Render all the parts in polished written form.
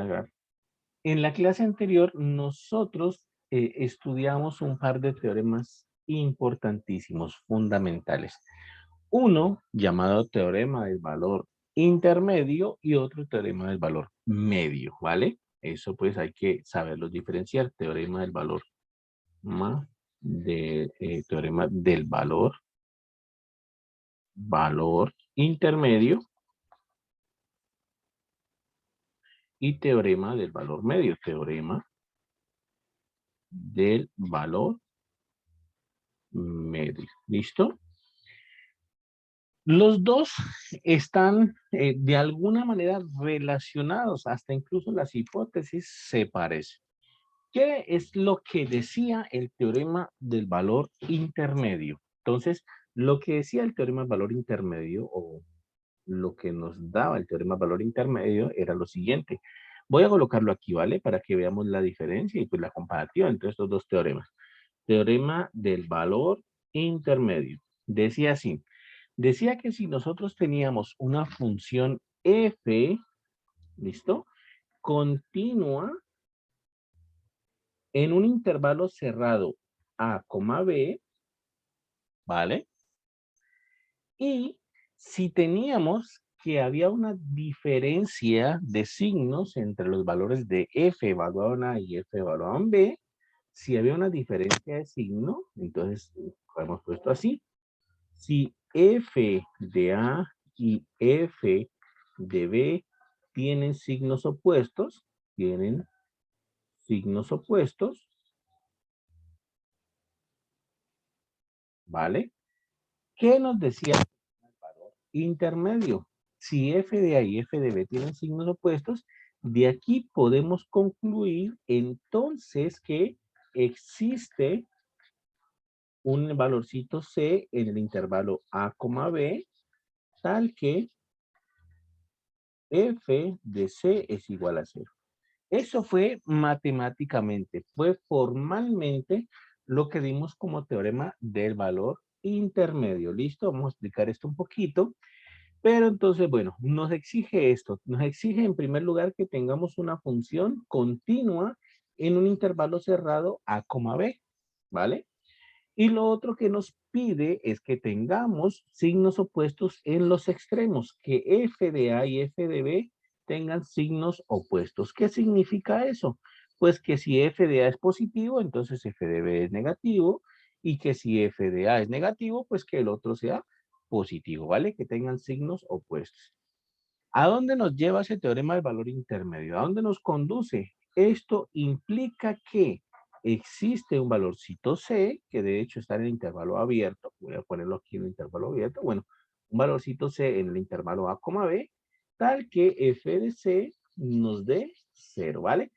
pegar. En la clase anterior nosotros estudiamos un par de teoremas importantísimos, fundamentales. Uno llamado teorema del valor intermedio y otro teorema del valor medio, ¿vale? Eso pues hay que saberlos diferenciar. Teorema del valor teorema del valor intermedio y teorema del valor medio. Teorema del valor medio. ¿Listo? Los dos están de alguna manera relacionados, hasta incluso las hipótesis se parecen. ¿Qué es lo que decía el teorema del valor intermedio? Entonces, lo que decía el teorema del valor intermedio, o lo que nos daba el teorema del valor intermedio, era lo siguiente. Voy a colocarlo aquí, ¿vale? Para que veamos la diferencia y pues la comparativa entre estos dos teoremas. Teorema del valor intermedio. Decía así. Decía que si nosotros teníamos una función f, ¿listo? Continua en un intervalo cerrado a, b, ¿vale? Y si teníamos que había una diferencia de signos entre los valores de f evaluado en a y f evaluado en b, si había una diferencia de signo, entonces lo hemos puesto así. Si f de a y f de b tienen signos opuestos, ¿vale? ¿Qué nos decía el valor intermedio? Si f de a y f de b tienen signos opuestos, de aquí podemos concluir entonces que existe un valorcito c en el intervalo a, b, tal que f de c es igual a 0. Eso fue matemáticamente, fue formalmente lo que dimos como teorema del valor intermedio. ¿Listo? Vamos a explicar esto un poquito. Pero entonces, bueno, nos exige esto. Nos exige en primer lugar que tengamos una función continua en un intervalo cerrado a, b, ¿vale? Y lo otro que nos pide es que tengamos signos opuestos en los extremos, que f de a y f de b tengan signos opuestos. ¿Qué significa eso? Pues que si f de a es positivo, entonces f de b es negativo, y que si f de a es negativo, pues que el otro sea positivo, ¿vale? Que tengan signos opuestos. ¿A dónde nos lleva ese teorema del valor intermedio? ¿A dónde nos conduce? Esto implica que existe un valorcito C, que de hecho está en el intervalo abierto. Voy a ponerlo aquí en el intervalo abierto. Bueno, un valorcito C en el intervalo A, B, tal que f de C nos dé 0, ¿vale?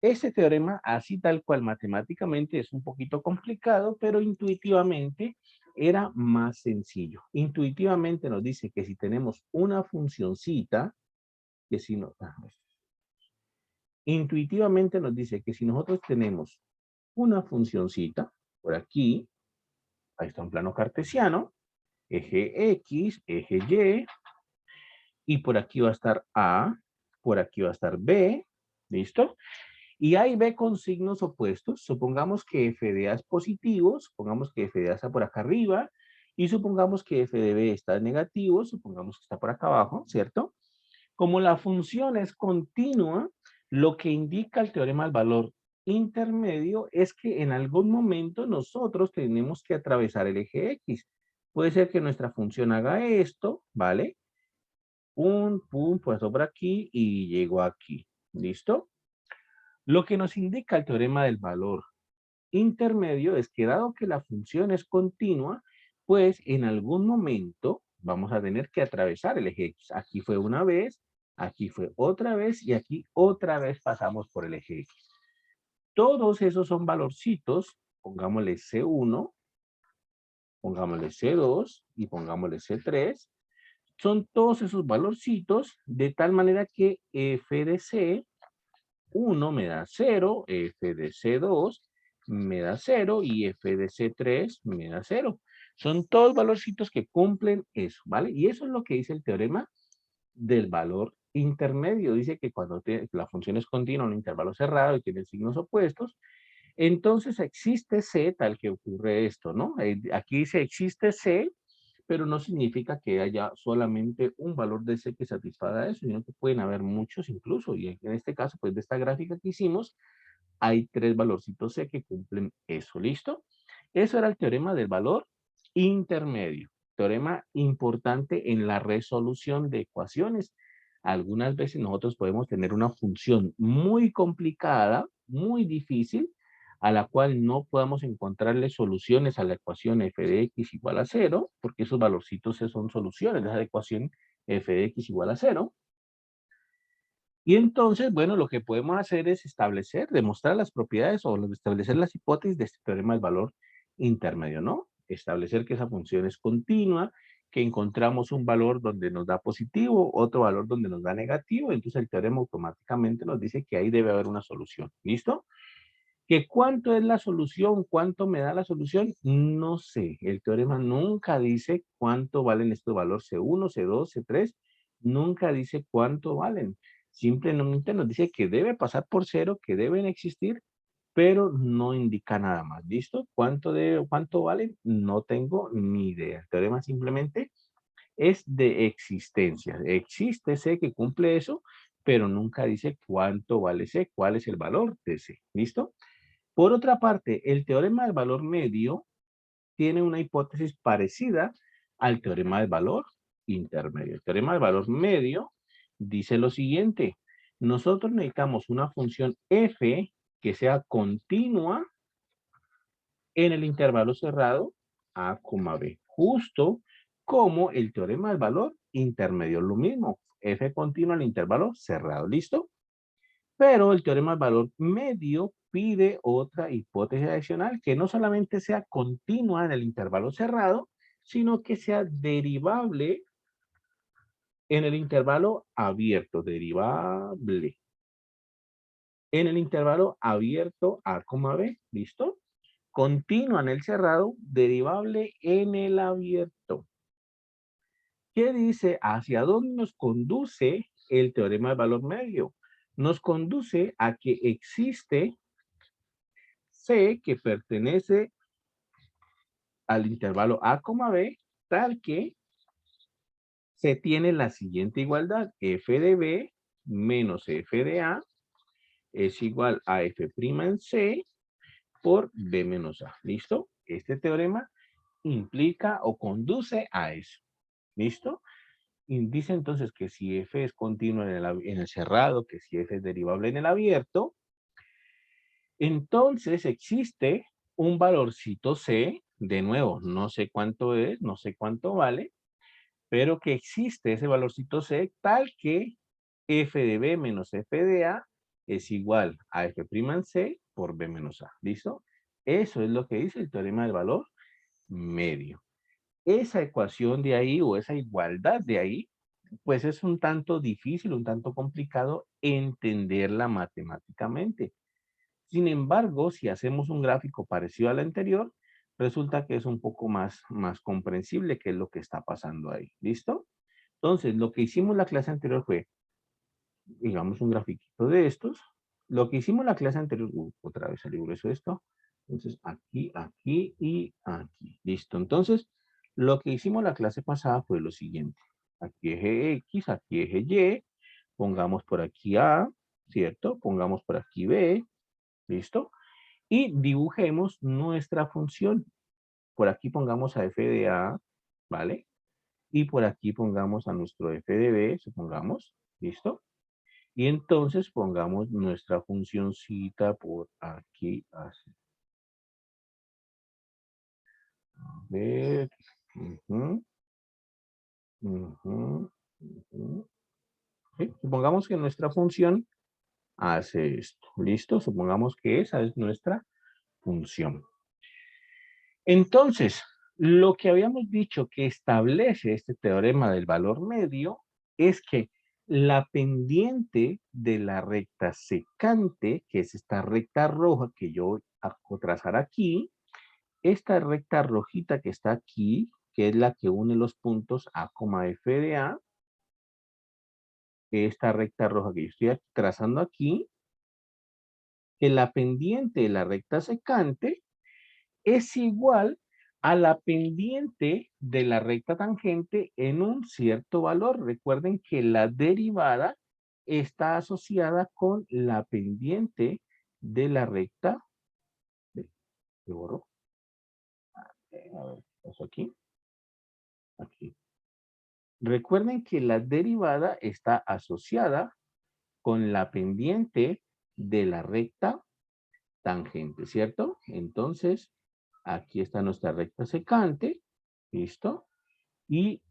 Este teorema, así tal cual matemáticamente, es un poquito complicado, pero intuitivamente era más sencillo. Intuitivamente nos dice que si tenemos una funcioncita, que si no, intuitivamente nos dice que si nosotros tenemos una funcioncita, por aquí, ahí está un plano cartesiano, eje X, eje Y por aquí va a estar A, por aquí va a estar B, ¿listo? Y A y B con signos opuestos. Supongamos que f de A es positivo, supongamos que f de A está por acá arriba, y supongamos que f de B está negativo, supongamos que está por acá abajo, ¿cierto? Como la función es continua, lo que indica el teorema del valor intermedio es que en algún momento nosotros tenemos que atravesar el eje X. Puede ser que nuestra función haga esto, ¿vale? Pum, pasó por aquí y llegó aquí. ¿Listo? Lo que nos indica el teorema del valor intermedio es que dado que la función es continua, pues en algún momento vamos a tener que atravesar el eje X. Aquí fue una vez, aquí fue otra vez y aquí otra vez pasamos por el eje X. Todos esos son valorcitos, pongámosle C1, pongámosle C2 y pongámosle C3. Son todos esos valorcitos de tal manera que f de C1 me da 0, f de C2 me da 0 y f de C3 me da 0. Son todos valorcitos que cumplen eso, ¿vale? Y eso es lo que dice el teorema del valor intermedio. Dice que cuando la función es continua en un intervalo cerrado y tiene signos opuestos, entonces existe C tal que ocurre esto, ¿no? Aquí dice existe C, pero no significa que haya solamente un valor de C que satisfaga eso, sino que pueden haber muchos incluso. Y en este caso, pues de esta gráfica que hicimos, hay 3 valorcitos C que cumplen eso, ¿listo? Eso era el teorema del valor intermedio. Teorema importante en la resolución de ecuaciones. Algunas veces nosotros podemos tener una función muy complicada, muy difícil, a la cual no podamos encontrarle soluciones a la ecuación f de x igual a 0, porque esos valorcitos son soluciones de esa ecuación f de x igual a 0. Y entonces, bueno, lo que podemos hacer es establecer, demostrar las propiedades o establecer las hipótesis de este teorema del valor intermedio, ¿no? Establecer que esa función es continua, que encontramos un valor donde nos da positivo, otro valor donde nos da negativo, entonces el teorema automáticamente nos dice que ahí debe haber una solución. ¿Listo? ¿Que cuánto es la solución? ¿Cuánto me da la solución? No sé. El teorema nunca dice cuánto valen estos valores C1, C2, C3. Nunca dice cuánto valen. Simplemente nos dice que debe pasar por cero, que deben existir, pero no indica nada más. ¿Listo? ¿Cuánto valen? No tengo ni idea. El teorema simplemente es de existencia. Existe C que cumple eso, pero nunca dice cuánto vale C, cuál es el valor de C. ¿Listo? Por otra parte, el teorema del valor medio tiene una hipótesis parecida al teorema del valor intermedio. El teorema del valor medio dice lo siguiente. Nosotros necesitamos una función f que sea continua en el intervalo cerrado a, b. Justo como el teorema del valor intermedio. Lo mismo. F continua en el intervalo cerrado. ¿Listo? Pero el teorema del valor medio pide otra hipótesis adicional que no solamente sea continua en el intervalo cerrado, sino que sea derivable en el intervalo abierto, derivable en el intervalo abierto a, b, ¿listo? Continua en el cerrado, derivable en el abierto. ¿Qué dice? ¿Hacia dónde nos conduce el teorema del valor medio? Nos conduce a que existe C que pertenece al intervalo A, b, tal que se tiene la siguiente igualdad. F de B menos F de A es igual a F' en C por B menos A. ¿Listo? Este teorema implica o conduce a eso. ¿Listo? Y dice entonces que si F es continuo en el cerrado, que si F es derivable en el abierto, entonces existe un valorcito C, de nuevo, no sé cuánto es, no sé cuánto vale, pero que existe ese valorcito C tal que f de B menos f de A es igual a f' en C por B menos A. ¿Listo? Eso es lo que dice el teorema del valor medio. Esa ecuación de ahí o esa igualdad de ahí, pues es un tanto difícil, un tanto complicado entenderla matemáticamente. Sin embargo, si hacemos un gráfico parecido al anterior, resulta que es un poco más comprensible qué es lo que está pasando ahí. ¿Listo? Entonces, lo que hicimos la clase anterior fue, digamos, un grafiquito de estos. Lo que hicimos la clase anterior, otra vez salió grueso esto. Entonces, aquí, aquí y aquí. Listo. Entonces, lo que hicimos la clase pasada fue lo siguiente. Aquí eje X, aquí eje Y. Pongamos por aquí A, ¿cierto? Pongamos por aquí B. ¿Listo? Y dibujemos nuestra función. Por aquí pongamos a f de a, ¿vale? Y por aquí pongamos a nuestro f de b, supongamos, ¿listo? Y entonces pongamos nuestra funcioncita por aquí, así. A ver. Ujú, ujú, ujú. ¿Sí? Supongamos que nuestra función hace esto, ¿listo? Supongamos que esa es nuestra función. Entonces, lo que habíamos dicho que establece este teorema del valor medio es que la pendiente de la recta secante, que es esta recta roja que yo voy a trazar aquí, esta recta rojita que está aquí, que es la que une los puntos A, F de A, esta recta roja que yo estoy trazando aquí, que la pendiente de la recta secante es igual a la pendiente de la recta tangente en un cierto valor. Recuerden que la derivada está asociada con la pendiente de la recta. ¿Qué borro? A ver, paso aquí. Aquí. Recuerden que la derivada está asociada con la pendiente de la recta tangente, ¿cierto? Entonces, aquí está nuestra recta secante, ¿listo? Y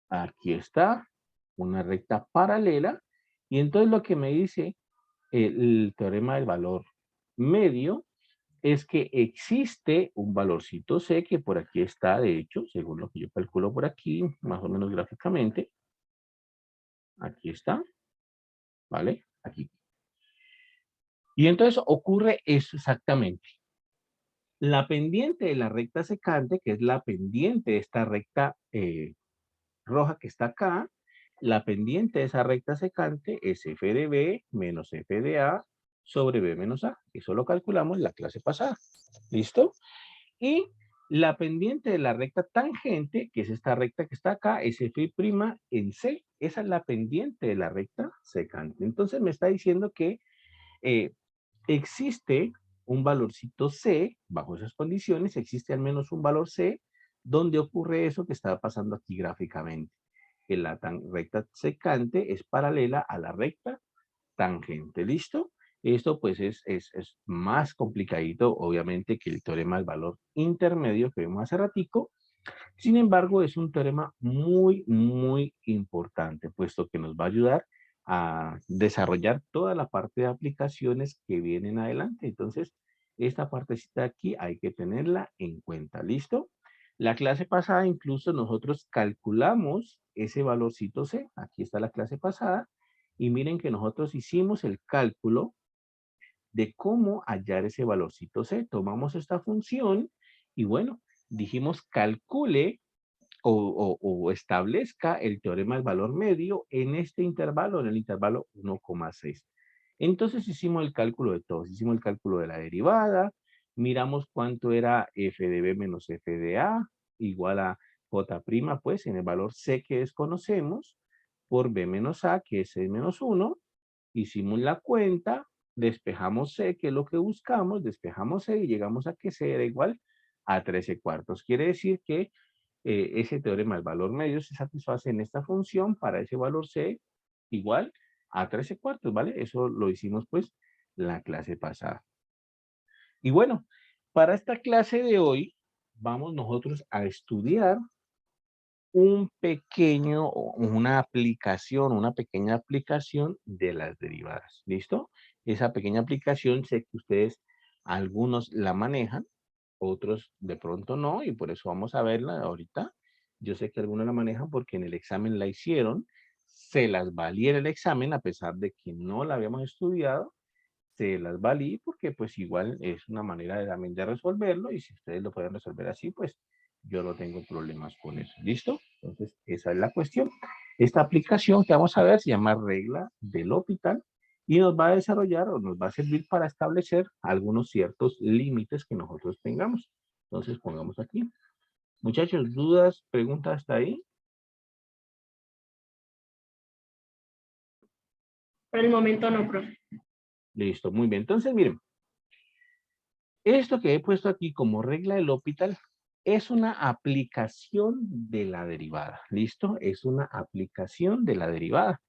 aquí está una recta paralela. Y entonces lo que me dice el teorema del valor medio es que existe un valorcito C que por aquí está, de hecho, según lo que yo calculo por aquí, más o menos gráficamente. Aquí está, ¿vale? Aquí. Y entonces ocurre eso exactamente. La pendiente de la recta secante, que es la pendiente de esta recta roja que está acá, la pendiente de esa recta secante es f de b menos f de a sobre b menos a. Eso lo calculamos en la clase pasada. ¿Listo? Y la pendiente de la recta tangente, que es esta recta que está acá, es f' en c. Esa es la pendiente de la recta secante. Entonces me está diciendo que eh, existe un valorcito C, bajo esas condiciones, existe al menos un valor C, donde ocurre eso que está pasando aquí gráficamente, que la recta secante es paralela a la recta tangente, ¿listo? Esto pues es más complicadito, obviamente, que el teorema del valor intermedio que vimos hace ratico. Sin embargo, es un teorema muy, muy importante, puesto que nos va a ayudar a desarrollar toda la parte de aplicaciones que vienen adelante. Entonces, esta partecita de aquí hay que tenerla en cuenta, ¿listo? La clase pasada incluso nosotros calculamos ese valorcito C. Aquí está la clase pasada. Y miren que nosotros hicimos el cálculo de cómo hallar ese valorcito C. Tomamos esta función y bueno, dijimos calcule o establezca el teorema del valor medio en este intervalo, en el intervalo 1,6. Entonces hicimos el cálculo de todos, hicimos el cálculo de la derivada, miramos cuánto era f de b menos f de a, igual a j', pues en el valor c que desconocemos, por b menos a, que es 6 menos 1, hicimos la cuenta, despejamos c, que es lo que buscamos, despejamos c y llegamos a que c era igual a 13/4. Quiere decir que ese teorema del valor medio se satisface en esta función para ese valor C igual a 13/4, ¿vale? Eso lo hicimos pues la clase pasada. Y bueno, para esta clase de hoy vamos nosotros a estudiar una pequeña aplicación de las derivadas. ¿Listo? Esa pequeña aplicación sé que ustedes, algunos la manejan, otros de pronto no, y por eso vamos a verla ahorita. Yo sé que algunos la manejan porque en el examen la hicieron, se las valí en el examen a pesar de que no la habíamos estudiado, se las valí porque pues igual es una manera de, también de resolverlo y si ustedes lo pueden resolver así, pues yo no tengo problemas con eso. ¿Listo? Entonces, esa es la cuestión. Esta aplicación que vamos a ver se llama regla del L'Hopital y nos va a desarrollar o nos va a servir para establecer algunos ciertos límites que nosotros tengamos. Entonces, pongamos aquí. Muchachos, ¿dudas, preguntas hasta ahí? Por el momento no, profe. Listo, muy bien. Entonces, miren, esto que he puesto aquí como regla del L'Hopital es una aplicación de la derivada. ¿Listo? Es una aplicación de la derivada.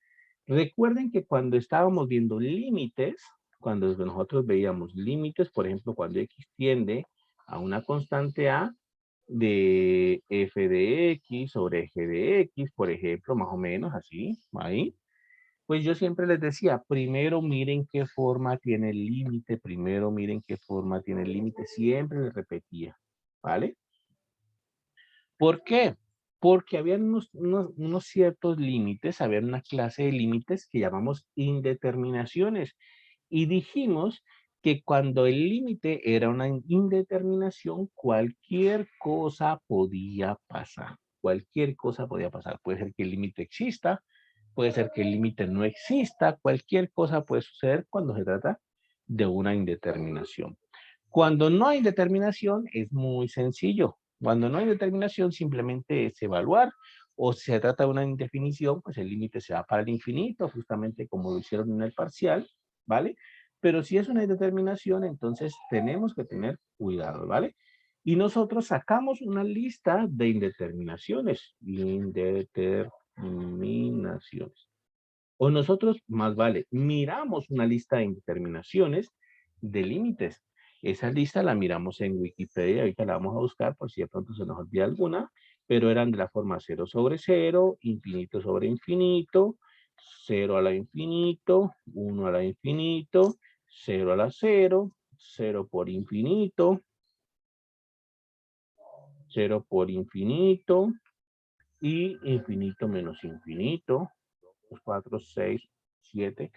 Recuerden que cuando estábamos viendo límites, cuando nosotros veíamos límites, por ejemplo, cuando x tiende a una constante a de f de x sobre g de x, por ejemplo, más o menos así, ahí, pues yo siempre les decía, primero miren qué forma tiene el límite, primero miren qué forma tiene el límite, siempre les repetía, ¿vale? ¿Por qué? Porque habían unos ciertos límites, había una clase de límites que llamamos indeterminaciones. Y dijimos que cuando el límite era una indeterminación, cualquier cosa podía pasar. Cualquier cosa podía pasar. Puede ser que el límite exista, puede ser que el límite no exista, cualquier cosa puede suceder cuando se trata de una indeterminación. Cuando no hay determinación es muy sencillo. Cuando no hay determinación simplemente es evaluar, o si se trata de una indefinición, pues el límite se va para el infinito, justamente como lo hicieron en el parcial, ¿vale? Pero si es una indeterminación, entonces tenemos que tener cuidado, ¿vale? Y nosotros sacamos una lista de indeterminaciones. Indeterminaciones. O nosotros, más vale, miramos una lista de indeterminaciones de límites. Esa lista la miramos en Wikipedia, ahorita la vamos a buscar por si de pronto se nos olvida alguna, pero eran de la forma 0 sobre 0, infinito sobre infinito, 0 a la infinito, 1 a la infinito, 0 a la 0, 0 por infinito, 0 por infinito y infinito menos infinito, 2, 4, 6, 7.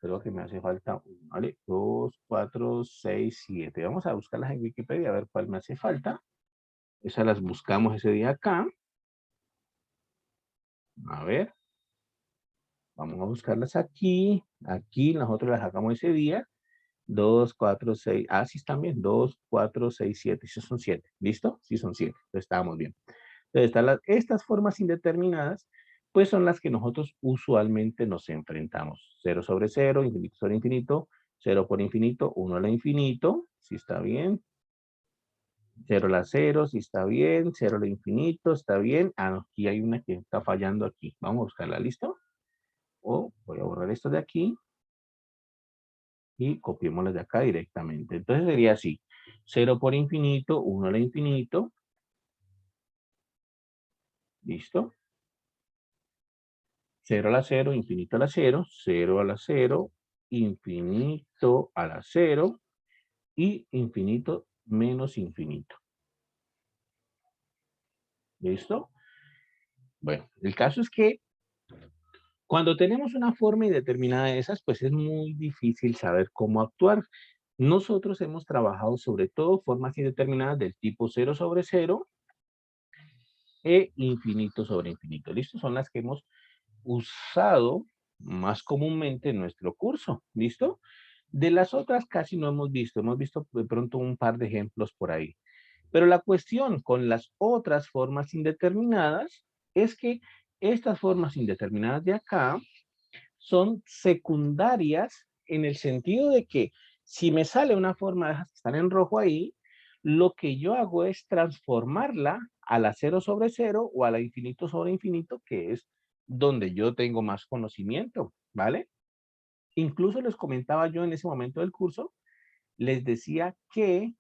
Creo que me hace falta, ¿vale? 2, 4, 6, 7. Vamos a buscarlas en Wikipedia a ver cuál me hace falta. Esas las buscamos ese día acá. A ver, vamos a buscarlas aquí. Aquí nosotros las sacamos ese día. 2, 4, 6. Ah, sí están bien. 2, 4, 6, 7. Sí son 7. ¿Listo? Sí son 7. Entonces estábamos bien. Entonces, estas formas indeterminadas, pues son las que nosotros usualmente nos enfrentamos. 0 sobre 0, infinito sobre infinito, 0 por infinito, 1 a la infinito, si está bien. 0 a la 0, si está bien. 0 a la infinito, está bien. Ah, no, aquí hay una que está fallando aquí. Vamos a buscarla, ¿listo? O voy a borrar esto de aquí y copiémoslas de acá directamente. Entonces sería así. 0 por infinito, 1 a la infinito. ¿Listo? 0 a la 0, infinito a la 0, 0 a la 0, infinito a la 0 y infinito menos infinito. ¿Listo? Bueno, el caso es que cuando tenemos una forma indeterminada de esas, pues es muy difícil saber cómo actuar. Nosotros hemos trabajado sobre todo formas indeterminadas del tipo 0 sobre 0 e infinito sobre infinito. ¿Listo? Son las que hemos usado más comúnmente en nuestro curso. ¿Listo? De las otras casi no hemos visto de pronto un par de ejemplos por ahí. Pero la cuestión con las otras formas indeterminadas es que estas formas indeterminadas de acá son secundarias en el sentido de que si me sale una forma de esas que están en rojo ahí, lo que yo hago es transformarla a la 0 sobre 0 o a la infinito sobre infinito, que es donde yo tengo más conocimiento, ¿vale? Incluso les comentaba yo en ese momento del curso, les decía que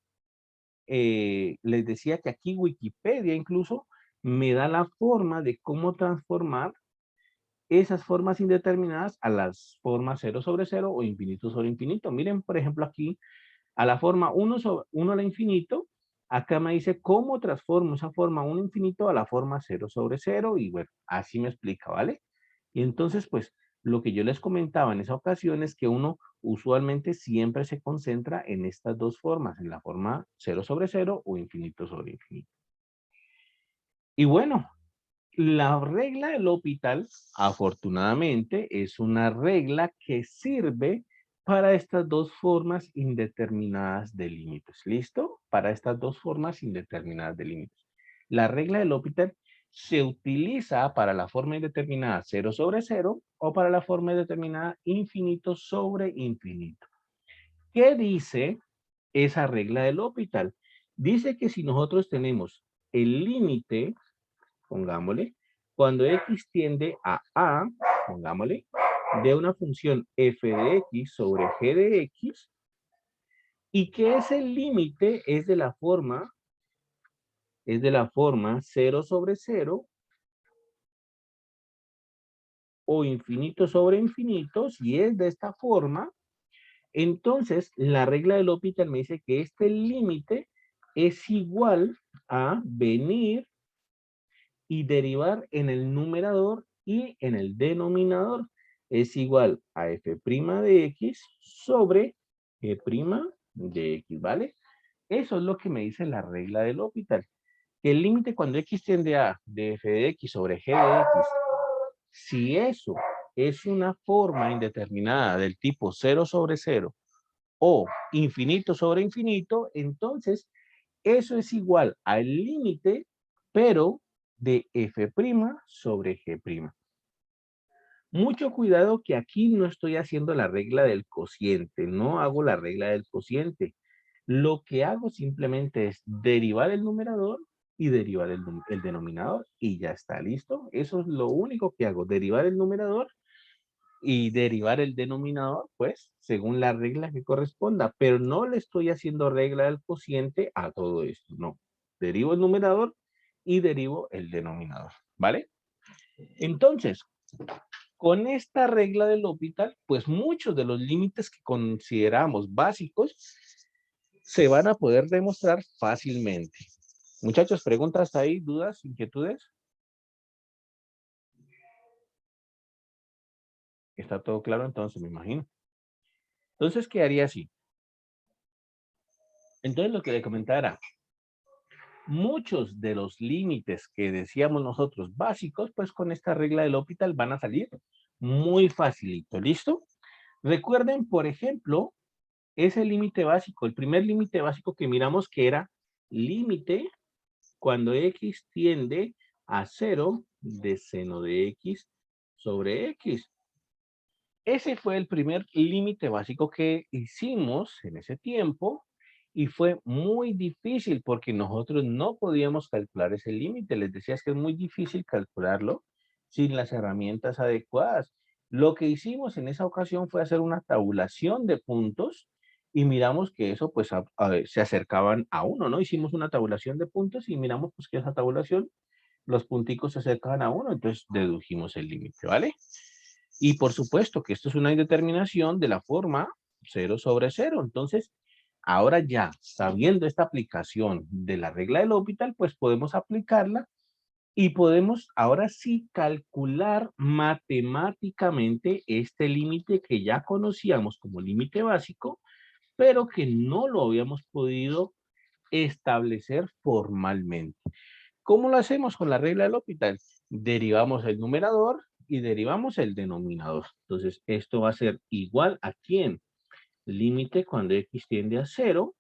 aquí Wikipedia incluso me da la forma de cómo transformar esas formas indeterminadas a las formas 0 sobre 0 o infinito sobre infinito. Miren, por ejemplo, aquí a la forma 1 sobre 1 a la infinito, acá me dice cómo transformo esa forma 1 infinito a la forma 0 sobre 0 y bueno, así me explica, ¿vale? Y entonces, pues, lo que yo les comentaba en esa ocasión es que uno usualmente siempre se concentra en estas dos formas, en la forma 0 sobre 0 o infinito sobre infinito. Y bueno, la regla del L'Hopital, afortunadamente, es una regla que sirve para estas dos formas indeterminadas de límites. ¿Listo? Para estas dos formas indeterminadas de límites. La regla del L'Hopital se utiliza para la forma indeterminada 0 sobre 0 o para la forma indeterminada infinito sobre infinito. ¿Qué dice esa regla del L'Hopital? Dice que si nosotros tenemos el límite, pongámosle, cuando x tiende a, pongámosle, de una función f de x sobre g de x, y que ese límite es de la forma 0 sobre 0 o infinito sobre infinito, si es de esta forma, entonces la regla del L'Hopital me dice que este límite es igual a venir y derivar en el numerador y en el denominador. Es igual a f' de x sobre g' de x, ¿vale? Eso es lo que me dice la regla del L'Hopital. El límite cuando x tiende a de f de x sobre g de x Si eso es una forma indeterminada del tipo 0 sobre 0 o infinito sobre infinito, entonces eso es igual al límite, pero de f' sobre g'. Mucho cuidado que aquí no estoy haciendo la regla del cociente, no hago la regla del cociente. Lo que hago simplemente es derivar el numerador y derivar el denominador y ya está, ¿listo? Eso es lo único que hago, derivar el numerador y derivar el denominador, pues, según la regla que corresponda, pero no le estoy haciendo regla del cociente a todo esto, no. Derivo el numerador y derivo el denominador, ¿vale? Entonces, con esta regla del L'Hopital, pues muchos de los límites que consideramos básicos se van a poder demostrar fácilmente. Muchachos, preguntas ahí, dudas, inquietudes. Está todo claro entonces, me imagino. Entonces quedaría así. Entonces lo que le comentaba era, muchos de los límites que decíamos nosotros básicos, pues con esta regla del L'Hopital van a salir muy facilito, ¿listo? Recuerden, por ejemplo, ese límite básico, el primer límite básico que miramos que era límite cuando x tiende a 0 de seno de x sobre x. Ese fue el primer límite básico que hicimos en ese tiempo y fue muy difícil porque nosotros no podíamos calcular ese límite. Les decía que es muy difícil calcularlo sin las herramientas adecuadas. Lo que hicimos en esa ocasión fue hacer una tabulación de puntos y miramos que eso pues se acercaban a 1, ¿no? Hicimos una tabulación de puntos y miramos pues que esa tabulación, los punticos se acercaban a 1, entonces dedujimos el límite, ¿vale? Y por supuesto que esto es una indeterminación de la forma 0 sobre 0. Entonces, ahora ya sabiendo esta aplicación de la regla del L'Hopital, pues podemos aplicarla y podemos ahora sí calcular matemáticamente este límite que ya conocíamos como límite básico, pero que no lo habíamos podido establecer formalmente. ¿Cómo lo hacemos con la regla del L'Hopital? Derivamos el numerador y derivamos el denominador. Entonces, esto va a ser igual a ¿quién? Límite cuando x tiende a 0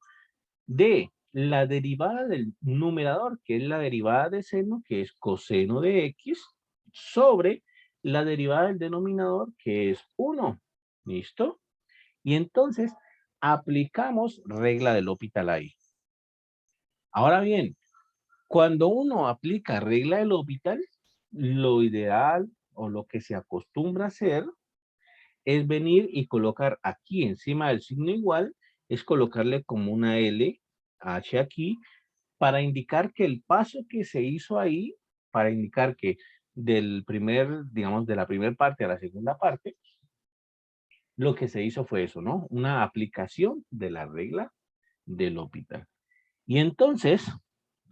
de la derivada del numerador, que es la derivada de seno, que es coseno de x, sobre la derivada del denominador, que es 1. ¿Listo? Y entonces, aplicamos regla del L'Hopital ahí. Ahora bien, cuando uno aplica regla del L'Hopital, lo ideal o lo que se acostumbra a hacer es venir y colocar aquí encima del signo igual, es colocarle como una L, H aquí, para indicar que el paso que se hizo ahí, para indicar que del primer, digamos, de la primera parte a la segunda parte, lo que se hizo fue eso, ¿no? Una aplicación de la regla del L'Hopital. Y entonces,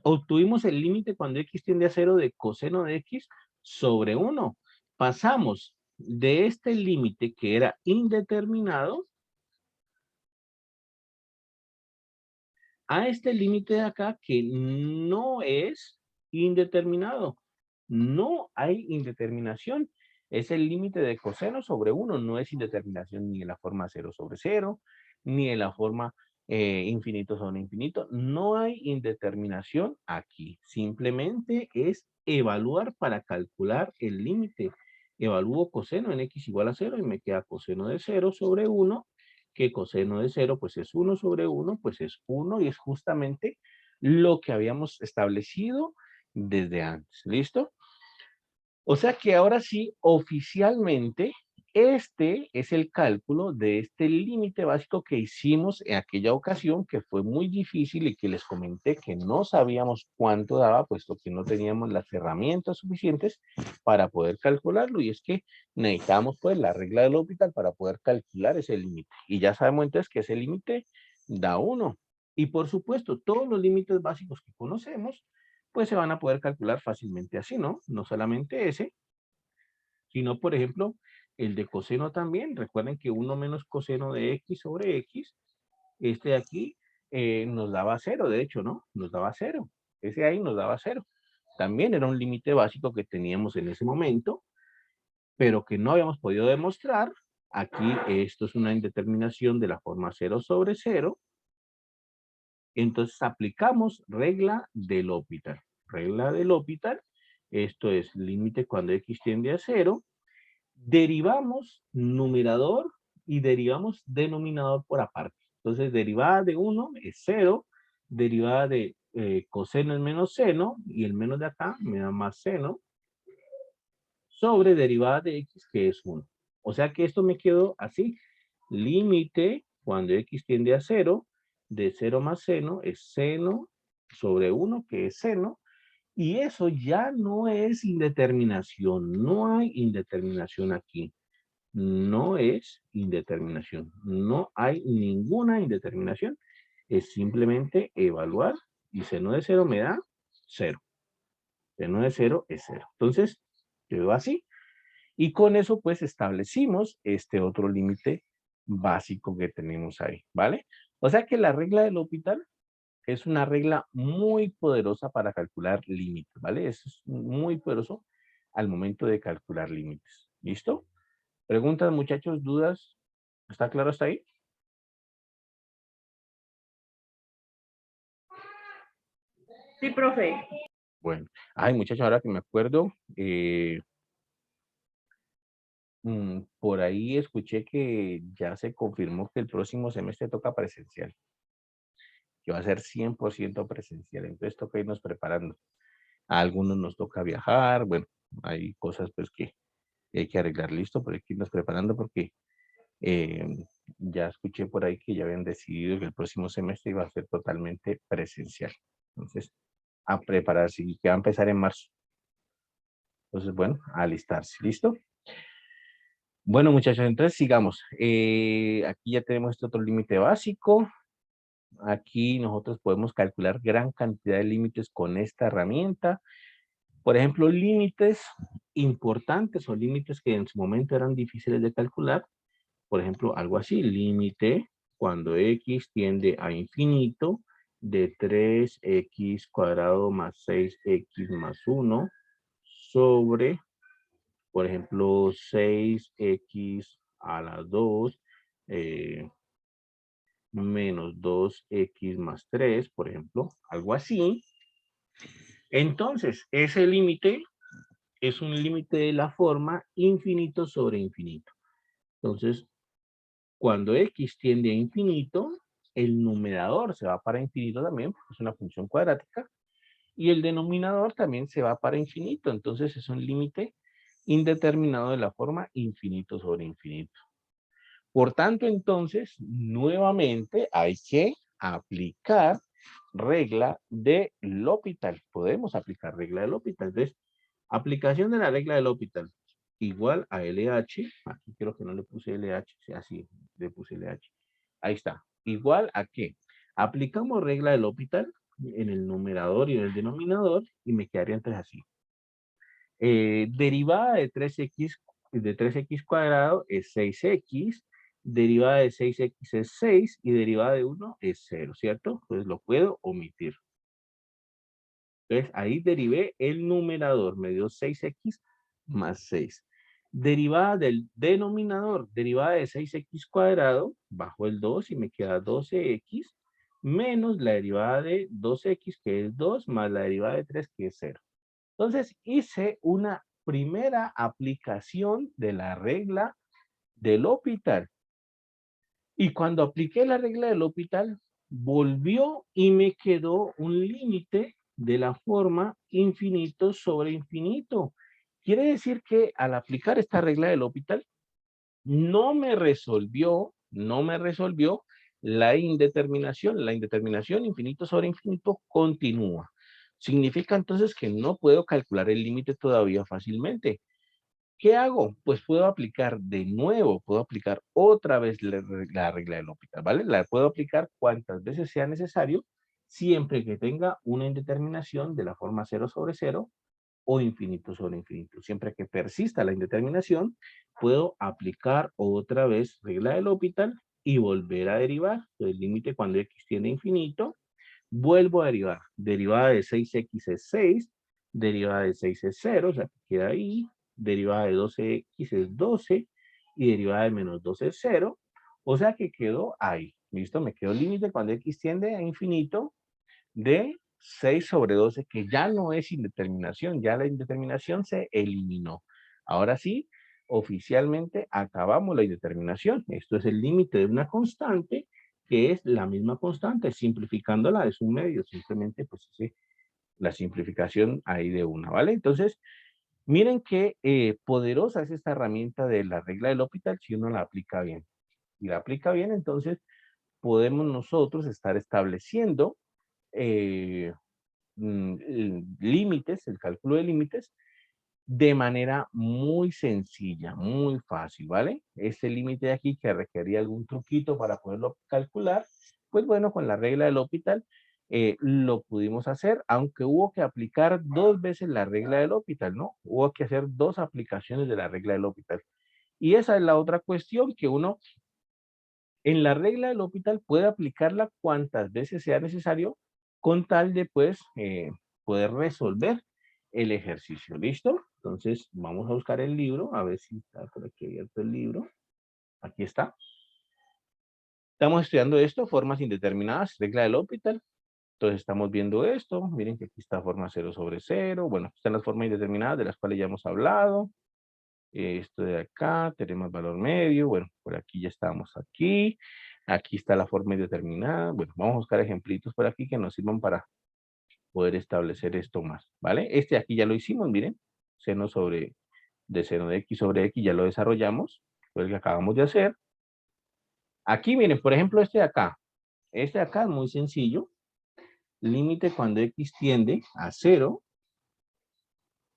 obtuvimos el límite cuando x tiende a 0 de coseno de x sobre 1. Pasamos de este límite que era indeterminado a este límite de acá que no es indeterminado. No hay indeterminación. Es el límite de coseno sobre 1. No es indeterminación ni en la forma 0 sobre 0, ni en la forma infinito sobre infinito. No hay indeterminación aquí. Simplemente es evaluar para calcular el límite. Evalúo coseno en x igual a 0 y me queda coseno de 0 sobre 1, que coseno de 0 pues es 1 sobre 1, pues es 1 y es justamente lo que habíamos establecido desde antes. ¿Listo? O sea que ahora sí, oficialmente, este es el cálculo de este límite básico que hicimos en aquella ocasión, que fue muy difícil y que les comenté que no sabíamos cuánto daba, puesto que no teníamos las herramientas suficientes para poder calcularlo. Y es que necesitamos pues la regla del L'Hopital para poder calcular ese límite. Y ya sabemos entonces que ese límite da 1. Y por supuesto, todos los límites básicos que conocemos pues se van a poder calcular fácilmente así, ¿no? No solamente ese, sino, por ejemplo, el de coseno también. Recuerden que 1 menos coseno de x sobre x, este de aquí nos daba 0, de hecho, ¿no? Nos daba 0. Ese ahí nos daba 0. También era un límite básico que teníamos en ese momento pero que no habíamos podido demostrar. Aquí esto es una indeterminación de la forma 0 sobre 0. Entonces aplicamos regla del L'Hopital. Regla del L'Hopital, esto es límite cuando x tiende a 0. Derivamos numerador y derivamos denominador por aparte. Entonces derivada de 1 es 0, derivada de coseno es menos seno, y el menos de acá me da más seno, sobre derivada de x, que es 1. O sea que esto me quedó así. Límite cuando x tiende a 0, de 0 más seno es seno sobre 1, que es seno. Y eso ya no es indeterminación. No hay indeterminación aquí. No es indeterminación. No hay ninguna indeterminación. Es simplemente evaluar. Y seno de 0 me da 0. Seno de 0 es 0. Entonces, quedó así. Y con eso, pues, establecimos este otro límite básico que tenemos ahí, ¿vale? O sea que la regla del L'Hopital es una regla muy poderosa para calcular límites, ¿vale? Es muy poderoso al momento de calcular límites. ¿Listo? ¿Preguntas, muchachos? ¿Dudas? ¿Está claro hasta ahí? Sí, profe. Bueno. Ay, muchachos, ahora que me acuerdo, por ahí escuché que ya se confirmó que el próximo semestre toca presencial, que va a ser 100% presencial. Entonces toca irnos preparando. A algunos nos toca viajar, bueno, hay cosas pues que hay que arreglar, listo, pero hay que irnos preparando porque eh, ya escuché por ahí que ya habían decidido que el próximo semestre iba a ser totalmente presencial. Entonces, a prepararse y que va a empezar en marzo. Entonces, bueno, a alistarse, ¿listo? Bueno, muchachos, entonces sigamos. Aquí ya tenemos este otro límite básico. Aquí nosotros podemos calcular gran cantidad de límites con esta herramienta. Por ejemplo, límites importantes o límites que en su momento eran difíciles de calcular. Por ejemplo, algo así, límite cuando x tiende a infinito de 3x cuadrado más 6x más 1 sobre, por ejemplo, 6x a la 2 menos 2x más 3, por ejemplo, algo así. Entonces, ese límite es un límite de la forma infinito sobre infinito. Entonces, cuando x tiende a infinito, el numerador se va para infinito también, porque es una función cuadrática, y el denominador también se va para infinito. Entonces, es un límite indeterminado de la forma infinito sobre infinito. Por tanto, entonces, nuevamente hay que aplicar regla de L'Hopital. Podemos aplicar regla de L'Hopital. Entonces, aplicación de la regla de L'Hopital igual a LH. Aquí creo que no le puse LH, así le puse LH. Ahí está. Igual a qué. Aplicamos regla de L'Hopital en el numerador y en el denominador y me quedaría entonces así. Derivada de 3x cuadrado es 6x, derivada de 6x es 6 y derivada de 1 es 0, ¿cierto? Entonces lo puedo omitir. Entonces ahí derivé el numerador, me dio 6x más 6. Derivada del denominador, derivada de 6x cuadrado, bajo el 2 y me queda 12x, menos la derivada de 2x, que es 2, más la derivada de 3, que es 0. Entonces hice una primera aplicación de la regla del L'Hopital. Y cuando apliqué la regla del L'Hopital, volvió y me quedó un límite de la forma infinito sobre infinito. Quiere decir que al aplicar esta regla del L'Hopital, no me resolvió la indeterminación. La indeterminación infinito sobre infinito continúa. Significa entonces que no puedo calcular el límite todavía fácilmente. ¿Qué hago? Pues puedo aplicar de nuevo, puedo aplicar otra vez la regla del L'Hopital, ¿vale? La puedo aplicar cuantas veces sea necesario, siempre que tenga una indeterminación de la forma 0 sobre 0 o infinito sobre infinito. Siempre que persista la indeterminación, puedo aplicar otra vez regla del L'Hopital y volver a derivar. El límite cuando x tiende a infinito, vuelvo a derivar. Derivada de 6x es 6, derivada de 6 es 0, o sea, queda ahí. derivada de 12x es 12 y derivada de menos 12 es 0. O sea que quedó ahí. ¿Listo? Me quedó el límite cuando x tiende a infinito de 6 sobre 12, que ya no es indeterminación, ya la indeterminación se eliminó. Ahora sí, oficialmente acabamos la indeterminación. Esto es el límite de una constante, que es la misma constante, simplificándola es un medio, simplemente pues la simplificación ahí de una, ¿vale? Entonces, miren qué poderosa es esta herramienta de la regla del L'Hopital si uno la aplica bien. Si la aplica bien, entonces podemos nosotros estar estableciendo eh, límites, el cálculo de límites, de manera muy sencilla, muy fácil, ¿vale? Este límite de aquí que requería algún truquito para poderlo calcular, pues bueno, con la regla del L'Hopital lo pudimos hacer, aunque hubo que aplicar 2 veces la regla del L'Hopital, ¿no? Hubo que hacer 2 aplicaciones de la regla del L'Hopital. Y esa es la otra cuestión, que uno en la regla del L'Hopital puede aplicarla cuantas veces sea necesario con tal de pues poder resolver el ejercicio. ¿Listo? Entonces vamos a buscar el libro, a ver si está por aquí abierto el libro. Aquí está. Estamos estudiando esto, formas indeterminadas, regla del L'Hopital. Entonces estamos viendo esto. Miren que aquí está forma 0 sobre 0. Bueno, aquí están las formas indeterminadas de las cuales ya hemos hablado. Esto de acá, tenemos valor medio, bueno, por aquí ya estamos aquí. Aquí está la forma indeterminada. Bueno, vamos a buscar ejemplitos por aquí que nos sirvan para poder establecer esto más, ¿vale? Este aquí ya lo hicimos, miren, seno de x sobre x, ya lo desarrollamos, fue el que acabamos de hacer. Aquí, miren, por ejemplo, este de acá es muy sencillo. Límite cuando x tiende a 0.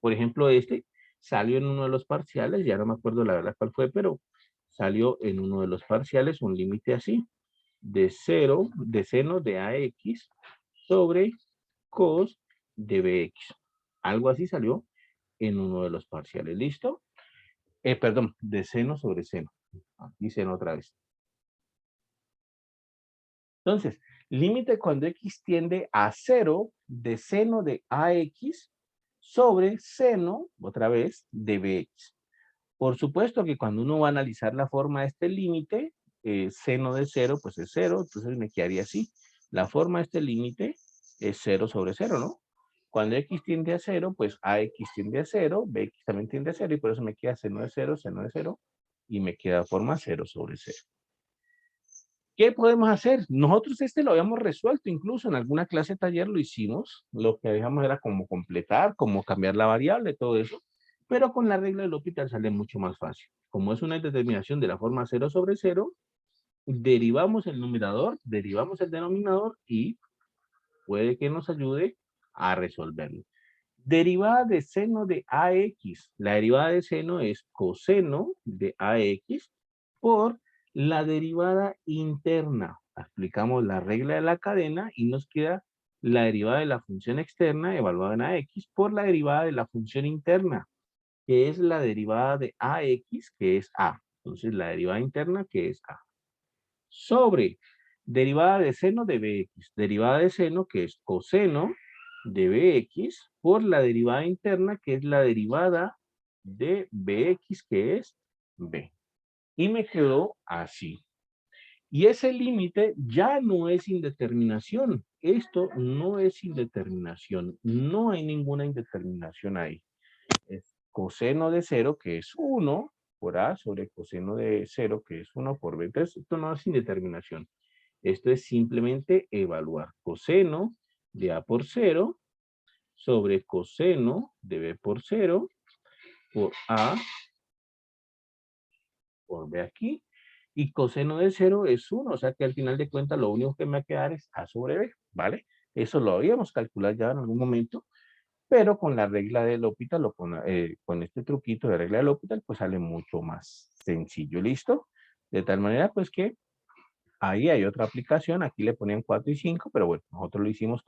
Por ejemplo, este salió en uno de los parciales, ya no me acuerdo la verdad cuál fue, pero salió en uno de los parciales un límite así, de 0, de seno de AX sobre cos de BX. Algo así salió en uno de los parciales, ¿listo? Perdón, de seno sobre seno. Aquí seno otra vez. Entonces, límite cuando x tiende a 0 de seno de AX sobre seno, otra vez, de BX. Por supuesto que cuando uno va a analizar la forma de este límite, seno de 0, pues es 0, entonces me quedaría así. La forma de este límite es 0 sobre 0, ¿no? Cuando x tiende a 0, pues ax tiende a 0, bx también tiende a 0, y por eso me queda seno de 0, y me queda forma 0 sobre 0. ¿Qué podemos hacer? Nosotros este lo habíamos resuelto, incluso en alguna clase taller lo hicimos. Lo que dejamos era como completar, como cambiar la variable, todo eso. Pero con la regla del L'Hopital sale mucho más fácil. Como es una determinación de la forma 0 sobre 0, derivamos el numerador, derivamos el denominador y puede que nos ayude a resolverlo. Derivada de seno de AX. La derivada de seno es coseno de AX por la derivada interna. Aplicamos la regla de la cadena y nos queda la derivada de la función externa evaluada en AX por la derivada de la función interna, que es la derivada de AX, que es A. Entonces, la derivada interna, que es A. Sobre derivada de seno de BX. Derivada de seno, que es coseno de BX, por la derivada interna, que es la derivada de BX, que es B. Y me quedó así. Y ese límite ya no es indeterminación. Esto no es indeterminación. No hay ninguna indeterminación ahí. Es coseno de 0, que es 1, por A, sobre coseno de 0, que es 1 por B. Entonces, esto no es indeterminación. Esto es simplemente evaluar coseno de A por 0 sobre coseno de B por 0 por A por B aquí. Y coseno de 0 es 1, o sea que al final de cuentas lo único que me va a quedar es A sobre B, ¿vale? Eso lo habíamos calculado ya en algún momento, pero con la regla del L'Hopital, con este truquito de regla del L'Hopital, pues sale mucho más sencillo, ¿listo? De tal manera, pues que ahí hay otra aplicación, aquí le ponían 4 y 5, pero bueno, nosotros lo hicimos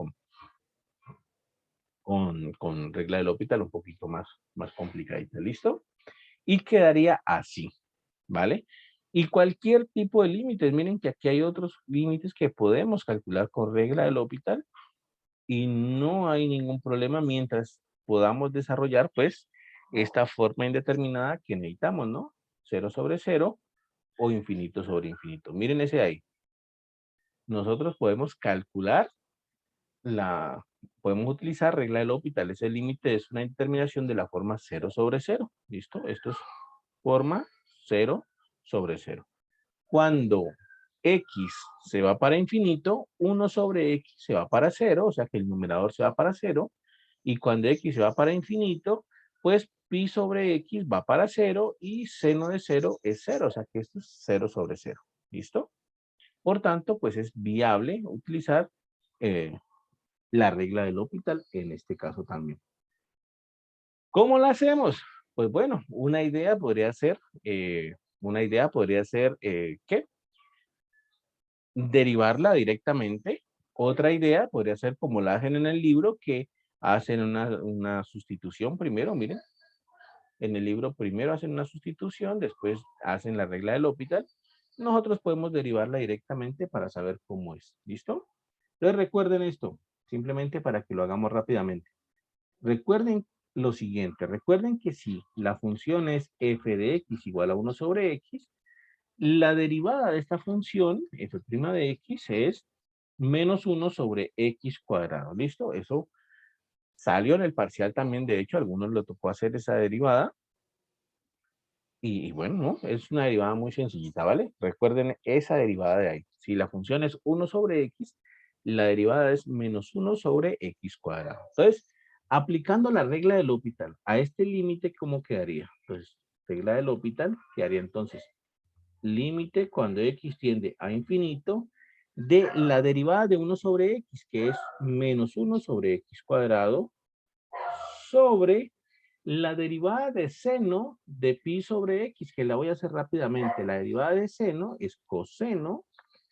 con regla del L'Hopital un poquito más complicadita, ¿listo? Y quedaría así, ¿vale? Y cualquier tipo de límites, miren que aquí hay otros límites que podemos calcular con regla del L'Hopital y no hay ningún problema mientras podamos desarrollar, pues, esta forma indeterminada que necesitamos, ¿no? 0 sobre 0 o infinito sobre infinito. Miren ese ahí. Nosotros podemos calcular podemos utilizar regla de L'Hopital. Ese límite es una determinación de la forma 0 sobre 0. ¿Listo? Esto es forma 0 sobre 0. Cuando x se va para infinito, 1 sobre x se va para 0, o sea que el numerador se va para 0. Y cuando x se va para infinito, pues pi sobre x va para 0 y seno de 0 es 0, o sea que esto es 0 sobre 0. ¿Listo? Por tanto, pues es viable utilizar la regla del L'Hopital en este caso también. ¿Cómo la hacemos? Pues bueno, una idea podría ser, ¿qué? Derivarla directamente. Otra idea podría ser como la hacen en el libro, que hacen una sustitución primero, miren. En el libro primero hacen una sustitución, después hacen la regla del L'Hopital. Nosotros podemos derivarla directamente para saber cómo es. ¿Listo? Entonces recuerden esto, simplemente para que lo hagamos rápidamente. Recuerden lo siguiente, recuerden que si la función es f de x igual a 1 sobre x, la derivada de esta función, f' de x, es menos 1 sobre x cuadrado. ¿Listo? Eso salió en el parcial también, de hecho, a algunos le tocó hacer esa derivada. Y bueno, ¿no? Es una derivada muy sencillita, ¿vale? Recuerden esa derivada de ahí. Si la función es 1 sobre x, la derivada es menos 1 sobre x cuadrado. Entonces, aplicando la regla del L'Hopital a este límite, ¿cómo quedaría? Pues, regla del L'Hopital quedaría entonces límite cuando x tiende a infinito de la derivada de 1 sobre x, que es menos 1 sobre x cuadrado, sobre la derivada de seno de pi sobre x, que la voy a hacer rápidamente. La derivada de seno es coseno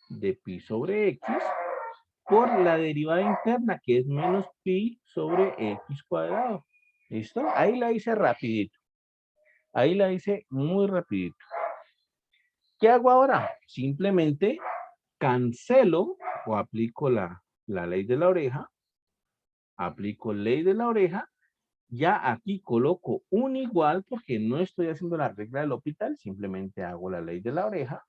de pi sobre x por la derivada interna, que es menos pi sobre x cuadrado. ¿Listo? Ahí la hice rapidito. Ahí la hice muy rapidito. ¿Qué hago ahora? Simplemente cancelo o aplico la ley de la oreja. Aplico ley de la oreja. Ya aquí coloco un igual porque no estoy haciendo la regla del L'Hopital, simplemente hago la ley de la oreja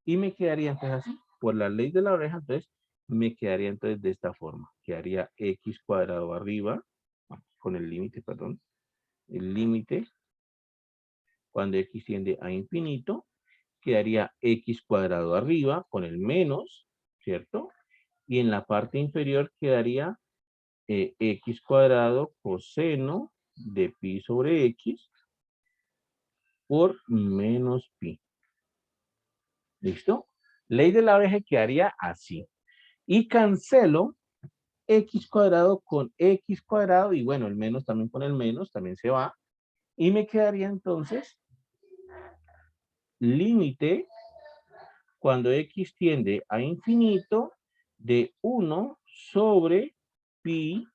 y me quedaría entonces así. Por la ley de la oreja, entonces me quedaría entonces de esta forma. Quedaría x cuadrado arriba, con el límite, perdón. El límite, cuando x tiende a infinito, quedaría x cuadrado arriba con el menos, ¿cierto? Y en la parte inferior quedaría x cuadrado coseno de pi sobre x por menos pi. ¿Listo? Ley de la oreja quedaría así. Y cancelo x cuadrado con x cuadrado y bueno, el menos también con el menos, también se va. Y me quedaría entonces límite cuando x tiende a infinito de 1 sobre pi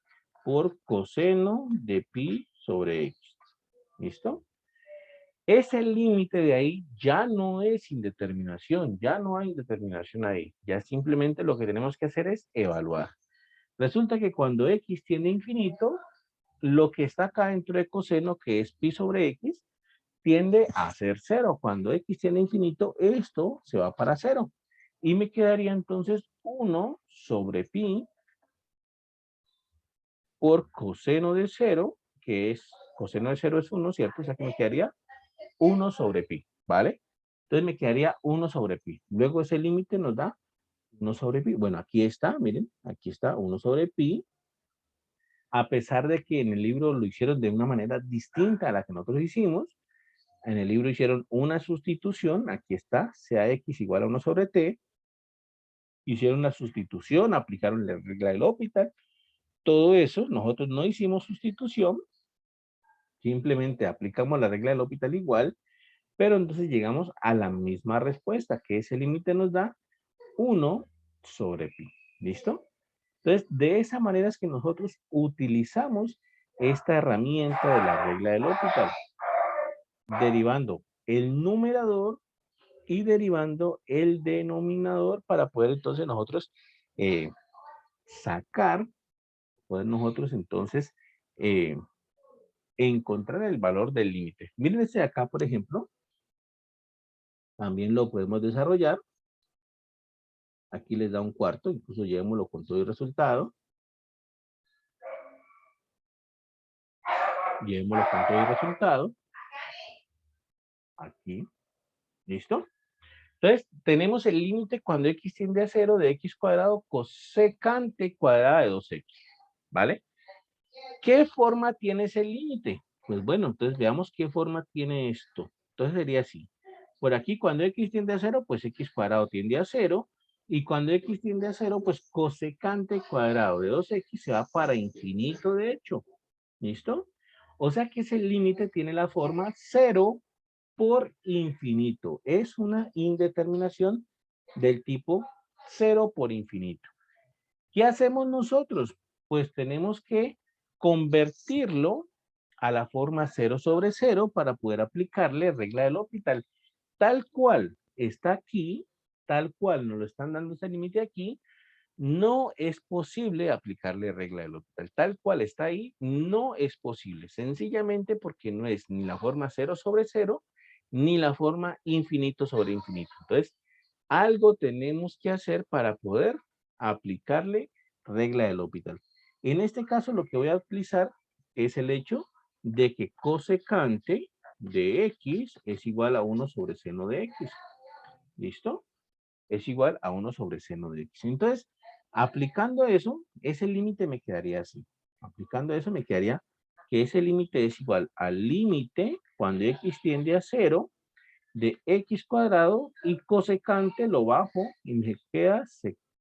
por coseno de pi sobre x. ¿Listo? Ese límite de ahí ya no es indeterminación, ya no hay indeterminación ahí. Ya simplemente lo que tenemos que hacer es evaluar. Resulta que cuando x tiende a infinito, lo que está acá dentro de coseno, que es pi sobre x, tiende a ser 0. Cuando x tiende a infinito, esto se va para 0. Y me quedaría entonces 1 sobre pi por coseno de 0, que es, coseno de 0 es 1, ¿cierto? O sea que me quedaría 1 sobre pi, ¿vale? Entonces me quedaría 1 sobre pi. Luego ese límite nos da 1 sobre pi. Bueno, aquí está, miren, aquí está 1 sobre pi. A pesar de que en el libro lo hicieron de una manera distinta a la que nosotros hicimos, en el libro hicieron una sustitución, aquí está, sea x igual a 1 sobre t, hicieron una sustitución, aplicaron la regla del L'Hopital, todo eso, nosotros no hicimos sustitución, simplemente aplicamos la regla del L'Hopital igual, pero entonces llegamos a la misma respuesta, que ese límite nos da 1 sobre pi. ¿Listo? Entonces, de esa manera es que nosotros utilizamos esta herramienta de la regla del L'Hopital, derivando el numerador y derivando el denominador para poder entonces nosotros sacar, poder nosotros entonces encontrar el valor del límite. Miren este de acá, por ejemplo. También lo podemos desarrollar. Aquí les da un cuarto, incluso llevémoslo con todo el resultado. Llevémoslo con todo el resultado. Aquí. ¿Listo? Entonces, tenemos el límite cuando x tiende a 0 de x cuadrado cosecante cuadrada de 2x. ¿Vale? ¿Qué forma tiene ese límite? Pues bueno, entonces veamos qué forma tiene esto. Entonces sería así. Por aquí, cuando x tiende a 0, pues x cuadrado tiende a 0. Y cuando x tiende a 0, pues cosecante cuadrado de 2x se va para infinito, de hecho. ¿Listo? O sea que ese límite tiene la forma 0 por infinito. Es una indeterminación del tipo 0 por infinito. ¿Qué hacemos nosotros? Pues tenemos que convertirlo a la forma 0 sobre 0 para poder aplicarle regla del L'Hopital. Tal cual está aquí, tal cual nos lo están dando ese límite aquí, no es posible aplicarle regla del L'Hopital. Tal cual está ahí, no es posible. Sencillamente porque no es ni la forma 0 sobre 0, ni la forma infinito sobre infinito. Entonces, algo tenemos que hacer para poder aplicarle regla del L'Hopital. En este caso, lo que voy a utilizar es el hecho de que cosecante de x es igual a 1 sobre seno de x. ¿Listo? Es igual a 1 sobre seno de x. Entonces, aplicando eso, ese límite me quedaría así. Aplicando eso me quedaría que ese límite es igual al límite cuando x tiende a 0 de x cuadrado y cosecante lo bajo y me queda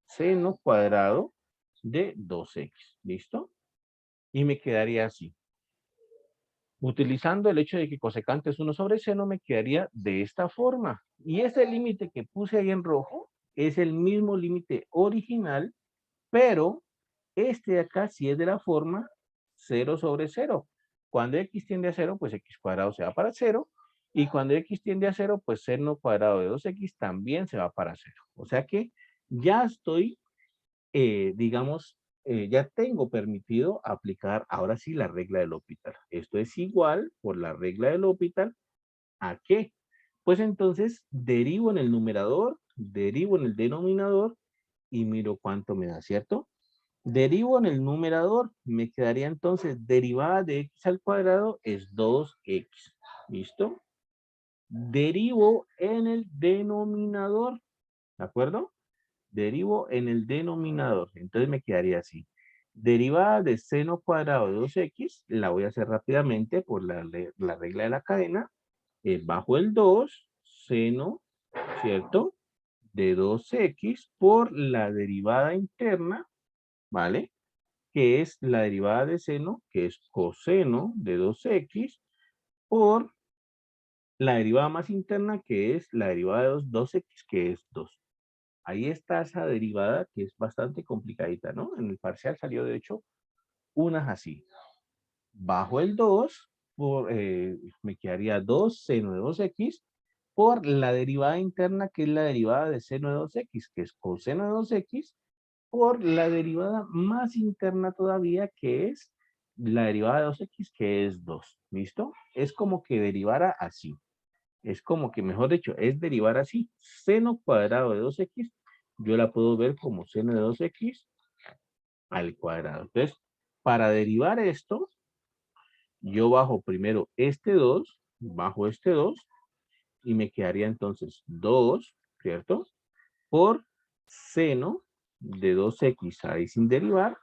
seno cuadrado de 2x. ¿Listo? Y me quedaría así. Utilizando el hecho de que cosecante es 1 sobre seno, me quedaría de esta forma. Y ese límite que puse ahí en rojo es el mismo límite original, pero este de acá sí es de la forma 0 sobre 0. Cuando x tiende a 0, pues x cuadrado se va para 0. Y cuando x tiende a 0, pues seno cuadrado de 2x también se va para 0. O sea que ya estoy, digamos, ya tengo permitido aplicar ahora sí la regla del L'Hopital. Esto es igual por la regla del L'Hopital. ¿A qué? Pues entonces derivo en el numerador, derivo en el denominador y miro cuánto me da, ¿cierto? Derivo en el numerador, me quedaría entonces derivada de x al cuadrado es 2x. ¿Listo? Derivo en el denominador, ¿de acuerdo? Derivo en el denominador, entonces me quedaría así. Derivada de seno cuadrado de 2x, la voy a hacer rápidamente por la regla de la cadena, bajo el 2, seno, ¿cierto? De 2x por la derivada interna, ¿vale? Que es la derivada de seno, que es coseno de 2x, por la derivada más interna, que es la derivada de 2x, que es 2. Ahí está esa derivada que es bastante complicadita, ¿no? En el parcial salió, de hecho, unas así. Bajo el 2, me quedaría 2 seno de 2x, por la derivada interna, que es la derivada de seno de 2x, que es coseno de 2x, por la derivada más interna todavía, que es la derivada de 2x, que es 2. ¿Listo? Es como que derivara así. Es como que, mejor dicho, es derivar así. Seno cuadrado de 2x, yo la puedo ver como seno de 2x al cuadrado. Entonces, para derivar esto, yo bajo primero este 2, bajo este 2, y me quedaría entonces 2, ¿cierto? Por seno de 2x ahí sin derivar,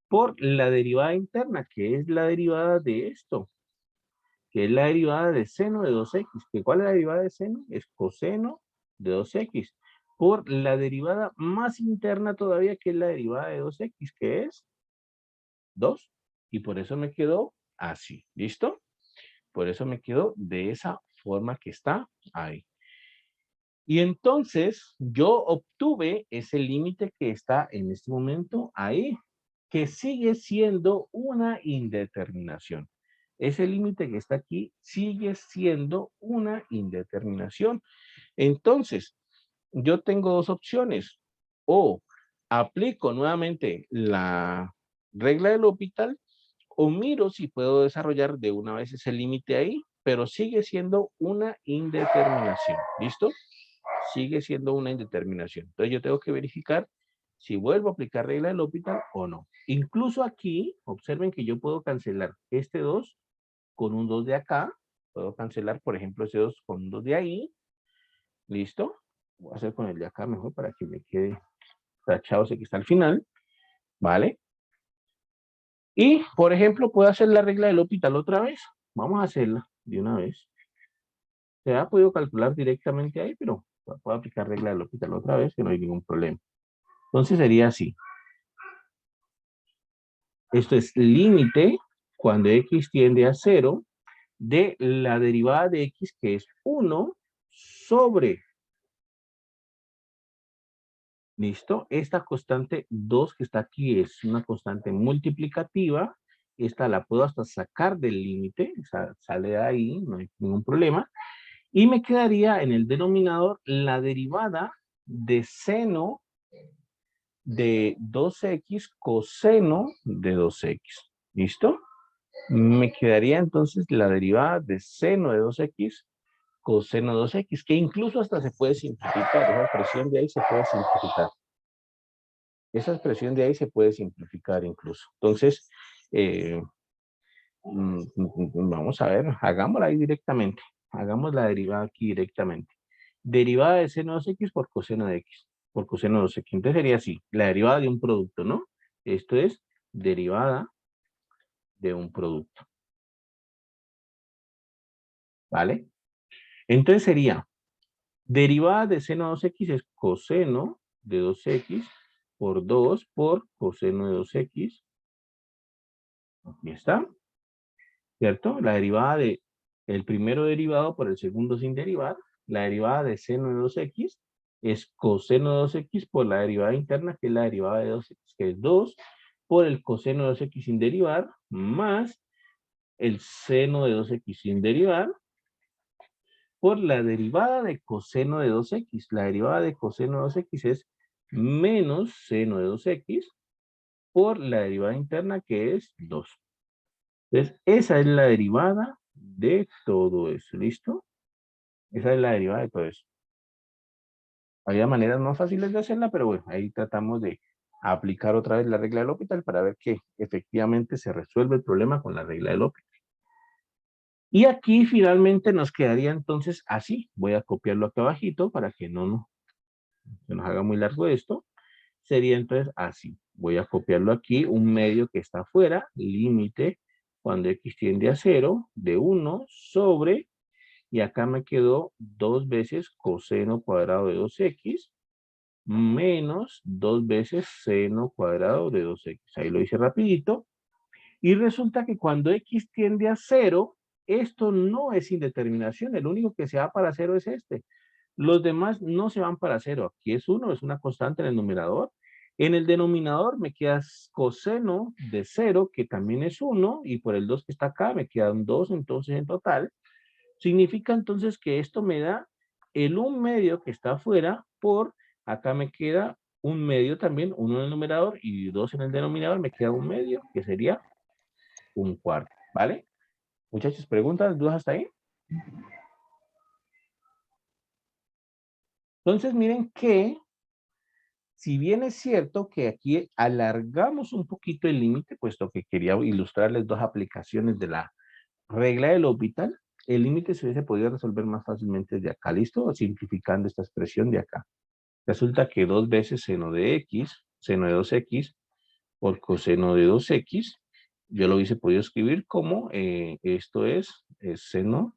por la derivada interna, que es la derivada de esto, que es la derivada de seno de 2x. ¿Cuál es la derivada de seno? Es coseno de 2x, por la derivada más interna todavía, que es la derivada de 2x, que es 2. Y por eso me quedó así. ¿Listo? Por eso me quedó de esa forma que está ahí. Y entonces yo obtuve ese límite que está en este momento ahí, que sigue siendo una indeterminación. Ese límite que está aquí sigue siendo una indeterminación. Entonces, yo tengo dos opciones. O aplico nuevamente la regla del L'Hopital, o miro si puedo desarrollar de una vez ese límite ahí, pero sigue siendo una indeterminación. ¿Listo? Sigue siendo una indeterminación. Entonces yo tengo que verificar si vuelvo a aplicar regla del L'Hopital o no. Incluso aquí, observen que yo puedo cancelar este 2 con un 2 de acá. Puedo cancelar, por ejemplo, ese 2 con un 2 de ahí. ¿Listo? Voy a hacer con el de acá mejor para que me quede tachado ese que está al final. ¿Vale? Y, por ejemplo, puedo hacer la regla del L'Hopital otra vez. Vamos a hacerla de una vez. Se ha podido calcular directamente ahí, pero puedo aplicar regla del L'Hopital otra vez, que no hay ningún problema. Entonces sería así. Esto es límite cuando x tiende a 0 de la derivada de x, que es 1 sobre. ¿Listo? Esta constante 2 que está aquí es una constante multiplicativa. Esta la puedo hasta sacar del límite. Sale de ahí, no hay ningún problema. Y me quedaría en el denominador la derivada de seno de 2x coseno de 2x. ¿Listo? Me quedaría entonces la derivada de seno de 2x coseno de 2x, que incluso hasta se puede simplificar. Esa expresión de ahí se puede simplificar. Esa expresión de ahí se puede simplificar incluso. Entonces, vamos a ver, hagámosla ahí directamente. Hagamos la derivada aquí directamente. Derivada de seno de 2x por coseno de x, por coseno de 2x. Entonces sería así, la derivada de un producto, ¿no? Esto es derivada de un producto. ¿Vale? Entonces sería, derivada de seno de 2x es coseno de 2x por 2 por coseno de 2x. Aquí está. ¿Cierto? La derivada de el primero derivado por el segundo sin derivar. La derivada de seno de 2x es coseno de 2x por la derivada interna, que es la derivada de 2x, que es 2 por el coseno de 2x sin derivar, más el seno de 2x sin derivar, por la derivada de coseno de 2x. La derivada de coseno de 2x es menos seno de 2x por la derivada interna, que es 2. Entonces, esa es la derivada de todo eso, ¿listo? Esa es la derivada de todo eso. Había maneras más fáciles de hacerla, pero bueno, ahí tratamos de aplicar otra vez la regla del L'Hopital para ver que efectivamente se resuelve el problema con la regla del L'Hopital. Y aquí finalmente nos quedaría entonces así. Voy a copiarlo acá abajito para que no se nos haga muy largo esto. Sería entonces así. Voy a copiarlo aquí, un medio que está afuera, límite cuando x tiende a 0, de 1 sobre, y acá me quedó 2 veces coseno cuadrado de 2x, menos 2 veces seno cuadrado de 2x. Ahí lo hice rapidito. Y resulta que cuando x tiende a 0, esto no es indeterminación. El único que se va para 0 es este. Los demás no se van para 0. Aquí es 1, es una constante en el numerador. En el denominador me queda coseno de 0, que también es 1, y por el 2 que está acá me queda un 2, entonces en total. Significa entonces que esto me da el 1 medio que está afuera por, acá me queda un medio también, 1 en el numerador y 2 en el denominador, me queda un medio, que sería un cuarto, ¿vale? Muchachos, ¿preguntas, dudas hasta ahí? Entonces miren que, si bien es cierto que aquí alargamos un poquito el límite, puesto que quería ilustrarles dos aplicaciones de la regla del L'Hopital, el límite se hubiese podido resolver más fácilmente de acá, ¿listo? Simplificando esta expresión de acá. Resulta que 2 veces seno de x, seno de 2x, por coseno de 2x, yo lo hubiese podido escribir como esto es seno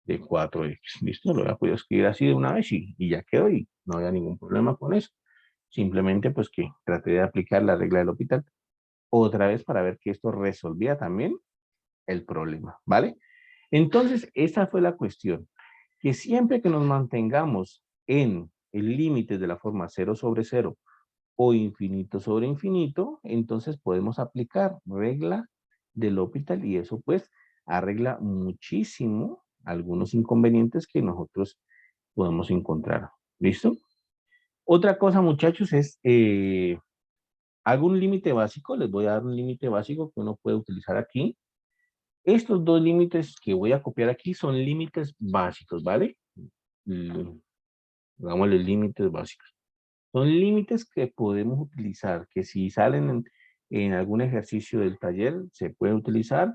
de 4x. ¿Listo? Lo había podido escribir así de una vez y ya quedó y no había ningún problema con eso. Simplemente pues que traté de aplicar la regla del L'Hopital otra vez para ver que esto resolvía también el problema, ¿vale? Entonces, esa fue la cuestión, que siempre que nos mantengamos en el límite de la forma 0 sobre 0 o infinito sobre infinito, entonces podemos aplicar regla del L'Hopital y eso pues arregla muchísimo algunos inconvenientes que nosotros podemos encontrar. ¿Listo? Otra cosa, muchachos, es Hago un límite básico, les voy a dar un límite básico que uno puede utilizar aquí. Estos dos límites que voy a copiar aquí son límites básicos, ¿vale? Hagámosle límites básicos. Son límites que podemos utilizar, que si salen en algún ejercicio del taller, se pueden utilizar.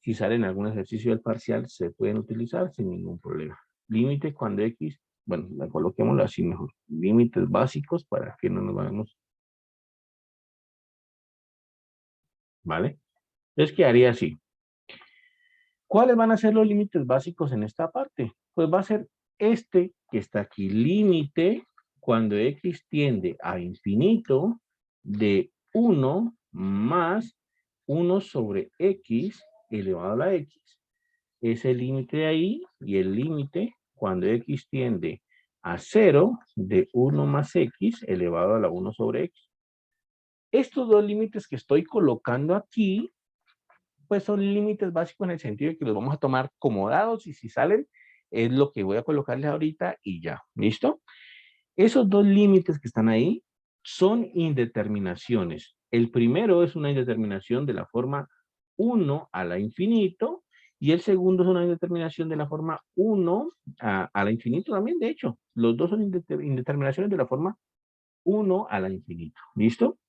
Si salen en algún ejercicio del parcial, se pueden utilizar sin ningún problema. Límite cuando X, bueno, la coloquémoslo así mejor. Límites básicos para que no nos vayamos, ¿vale? Entonces quedaría así. ¿Cuáles van a ser los límites básicos en esta parte? Pues va a ser este que está aquí, límite cuando x tiende a infinito de 1 más 1 sobre x elevado a la x. Ese límite de ahí y el límite cuando x tiende a 0 de 1 más x elevado a la 1 sobre x. Estos dos límites que estoy colocando aquí pues son límites básicos en el sentido de que los vamos a tomar como dados y si salen es lo que voy a colocarles ahorita y ya, ¿listo? Esos dos límites que están ahí son indeterminaciones. El primero es una indeterminación de la forma 1 a la infinito y el segundo es una indeterminación de la forma 1 a la infinito también, de hecho. Los dos son indeterminaciones de la forma 1 a la infinito, ¿listo?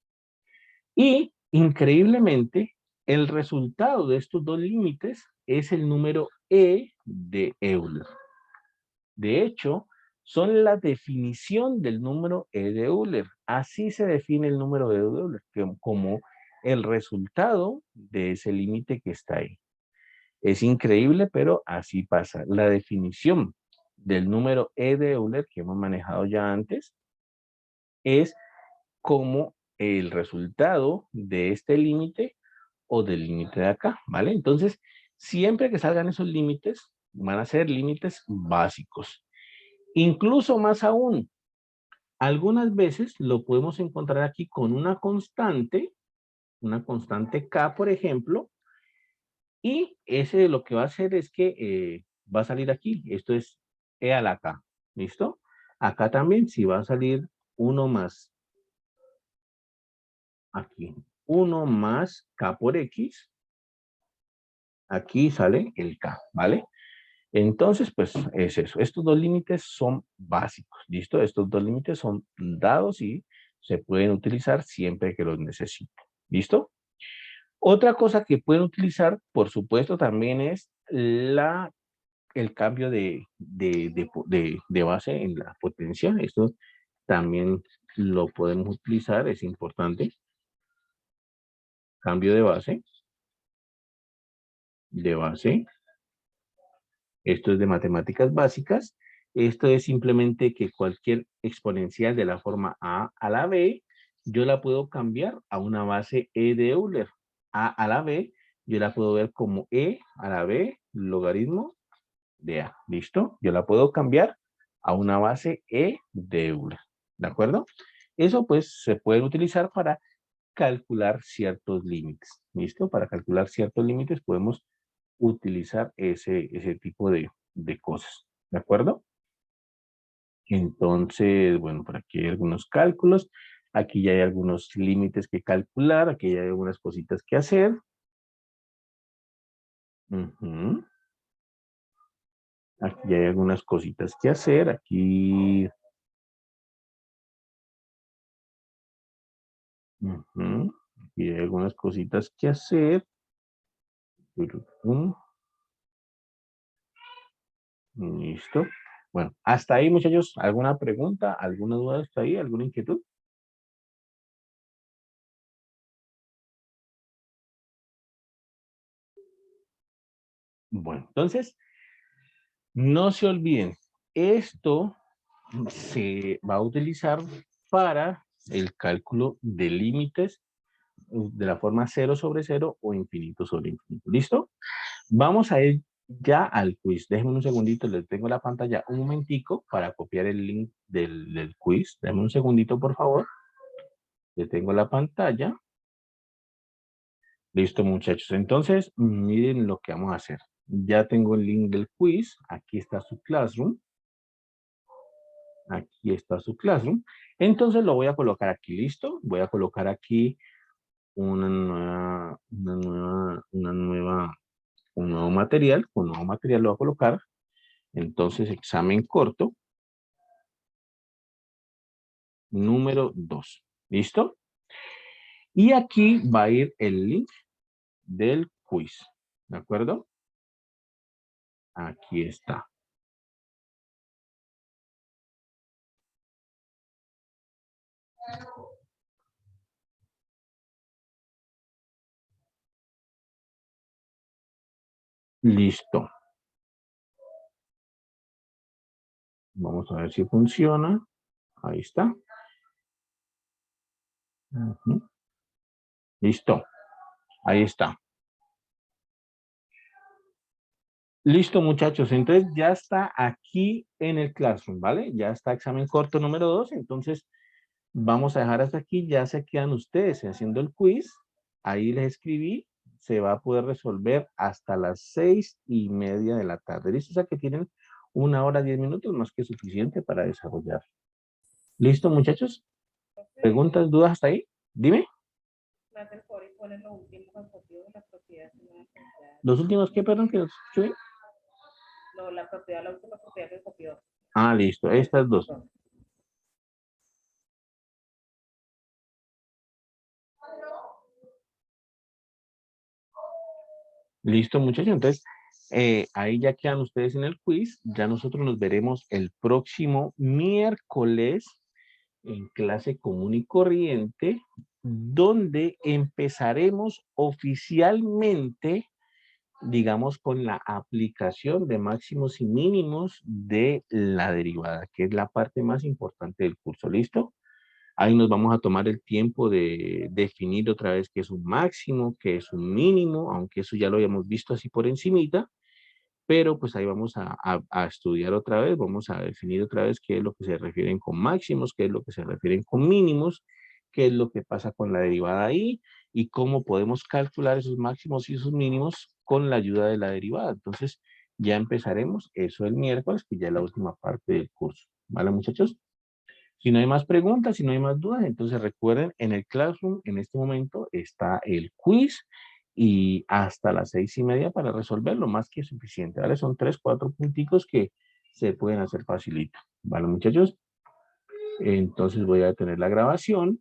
Y increíblemente, el resultado de estos dos límites es el número E de Euler. De hecho, son la definición del número E de Euler. Así se define el número E de Euler, como el resultado de ese límite que está ahí. Es increíble, pero así pasa. La definición del número E de Euler que hemos manejado ya antes es como el resultado de este límite o del límite de acá, ¿vale? Entonces, siempre que salgan esos límites, van a ser límites básicos. Incluso más aún, algunas veces lo podemos encontrar aquí con una constante K, por ejemplo, y ese lo que va a hacer es que va a salir aquí, esto es E a la K, ¿listo? Acá también, si va a salir 1 más aquí, 1 más K por X, aquí sale el K, ¿vale? Entonces, pues es eso. Estos dos límites son básicos, ¿listo? Estos dos límites son dados y se pueden utilizar siempre que los necesiten, ¿listo? Otra cosa que pueden utilizar, por supuesto, también es el cambio de base en la potencia. Esto también lo podemos utilizar, es importante. Cambio de base. Esto es de matemáticas básicas. Esto es simplemente que cualquier exponencial de la forma a la b, yo la puedo cambiar a una base e de Euler. A la b, yo la puedo ver como e a la b logaritmo de a. ¿Listo? Yo la puedo cambiar a una base e de Euler. ¿De acuerdo? Eso pues se puede utilizar para calcular ciertos límites. ¿Listo? Para calcular ciertos límites podemos utilizar ese tipo de cosas. ¿De acuerdo? Entonces, bueno, por aquí hay algunos cálculos. Aquí ya hay algunos límites que calcular. Aquí ya hay algunas cositas que hacer. Ujú. Aquí hay algunas cositas que hacer. Aquí. Ujú. Aquí hay algunas cositas que hacer. Listo. Bueno, hasta ahí, muchachos. ¿Alguna pregunta? ¿Alguna duda hasta ahí? ¿Alguna inquietud? Bueno, entonces, no se olviden. Esto se va a utilizar para el cálculo de límites de la forma 0 sobre 0 o infinito sobre infinito. ¿Listo? Vamos a ir ya al quiz. Déjenme un segundito, les tengo la pantalla un momentico para copiar el link del quiz. Déjenme un segundito, por favor. Le tengo la pantalla. Listo, muchachos. Entonces, miren lo que vamos a hacer. Ya tengo el link del quiz. Aquí está su Classroom. Aquí está su Classroom. Entonces lo voy a colocar aquí, ¿listo? Voy a colocar aquí un nuevo material. Un nuevo material lo voy a colocar. Entonces, examen corto. Número 2. ¿Listo? Y aquí va a ir el link del quiz. ¿De acuerdo? Aquí está. Listo. Vamos a ver si funciona. Ahí está. Listo. Ahí está. Listo, muchachos. Entonces ya está aquí en el Classroom, ¿vale? Ya está examen corto número 2. Entonces vamos a dejar hasta aquí. Ya se quedan ustedes haciendo el quiz. Ahí les escribí. Se va a poder resolver hasta las 6:30 de la tarde. ¿Listo? O sea que tienen 1 hora 10 minutos más que suficiente para desarrollar. ¿Listo, muchachos? ¿Preguntas, dudas hasta ahí? Dime. ¿Los últimos qué, perdón, que los escuché? No, la propiedad, la última propiedad que copió. Ah, listo. Estas dos. Listo, muchachos. Entonces, ahí ya quedan ustedes en el quiz. Ya nosotros nos veremos el próximo miércoles en clase común y corriente, donde empezaremos oficialmente, digamos, con la aplicación de máximos y mínimos de la derivada, que es la parte más importante del curso. ¿Listo? Ahí nos vamos a tomar el tiempo de definir otra vez qué es un máximo, qué es un mínimo, aunque eso ya lo habíamos visto así por encimita, pero pues ahí vamos a estudiar otra vez, vamos a definir otra vez qué es lo que se refieren con máximos, qué es lo que se refieren con mínimos, qué es lo que pasa con la derivada ahí y cómo podemos calcular esos máximos y esos mínimos con la ayuda de la derivada. Entonces ya empezaremos eso el miércoles, que ya es la última parte del curso. ¿Vale, muchachos? Si no hay más preguntas, si no hay más dudas, entonces recuerden, en el Classroom en este momento está el quiz y hasta las 6:30 para resolverlo, más que suficiente, ¿vale? Son 3, 4 punticos que se pueden hacer facilito, ¿vale, muchachos? Entonces voy a detener la grabación